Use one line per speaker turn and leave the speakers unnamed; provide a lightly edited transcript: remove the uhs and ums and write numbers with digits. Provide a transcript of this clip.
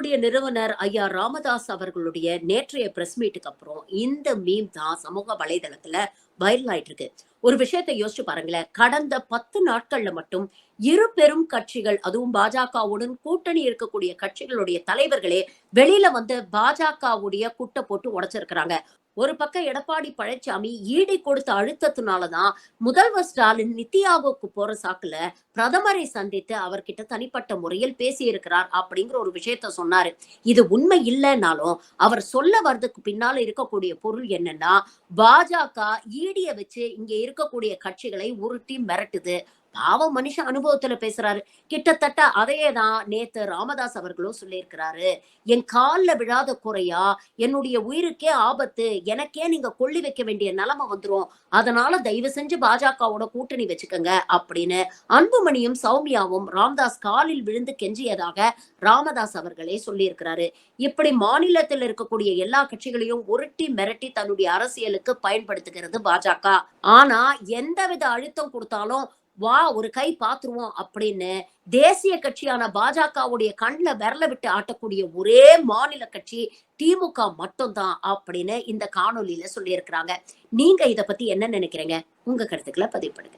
பாஜகவுடைய நிறுவனர் ஐயா ராமதாஸ் அவர்களுடைய நேற்றைய பிரஸ் மீட்டுக்கு அப்புறம் இந்த மீம் தான் சமூக வலைதளத்துல வைரல் ஆயிட்டு இருக்கு. ஒரு விஷயத்தை யோசிச்சு பாருங்களேன். கடந்த 10 நாட்கள்ல மட்டும் இரு பெரும் கட்சிகள், அதுவும் பாஜகவுடன் கூட்டணி இருக்கக்கூடிய கட்சிகளுடைய தலைவர்களே வெளியில வந்து பாஜகவுடைய குட்டை போட்டு உடைச்சிருக்கிறாங்க. ஒரு பக்கம் எடப்பாடி பழனிசாமி ஈடி கொடுத்த அழுத்தத்தினாலதான் முதல்வர் ஸ்டாலின் நித்தியாவுக்கு போற சாக்குல பிரதமரை சந்தித்து அவர்கிட்ட தனிப்பட்ட முறையில் பேசியிருக்கிறார் அப்படிங்கிற ஒரு விஷயத்த சொன்னாரு. இது உண்மை இல்லைன்னாலும் அவர் சொல்ல வர்றதுக்கு பின்னால இருக்கக்கூடிய பொருள் என்னன்னா, பாஜக ஈடிய வச்சு இங்க இருக்கக்கூடிய கட்சிகளை உருட்டி மிரட்டுது. பாவம், மனுஷன் அனுபவத்துல பேசுறாரு. கிட்டத்தட்ட அதையேதான் நேத்து ராமதாஸ் அவர்களும் சொல்லியிருக்கிறாரு. என் கால்ல விழாத குறையா, என்னுடைய உயிருக்கே ஆபத்து, எனக்கே நீங்க கொள்ளி வைக்க வேண்டிய நிலைமை வந்துரும். அதனால தயவு செஞ்சு பாஜகவோட கூட்டணி வச்சுக்கங்க அப்படின்னு அன்புமணியும் சௌமியாவும் ராமதாஸ் காலில் விழுந்து கெஞ்சியதாக ராமதாஸ் அவர்களே சொல்லியிருக்கிறாரு. இப்படி மாநிலத்தில் இருக்கக்கூடிய எல்லா கட்சிகளையும் உருட்டி மிரட்டி தன்னுடைய அரசியலுக்கு பயன்படுத்துகிறது பாஜக. ஆனா எந்தவித அழுத்தம் கொடுத்தாலும் வா ஒரு கை பாத்துருவோம் அப்படின்னு தேசிய கட்சியான பாஜகவுடைய கண்ணுல விரல விட்டு ஆட்டக்கூடிய ஒரே மாநில கட்சி திமுக மட்டும்தான் அப்படின்னு இந்த காணொலியில சொல்லி இருக்கிறாங்க. நீங்க இத பத்தி என்ன நினைக்கிறீங்க? உங்க கருத்துக்களை பதிவு பண்ணுங்க.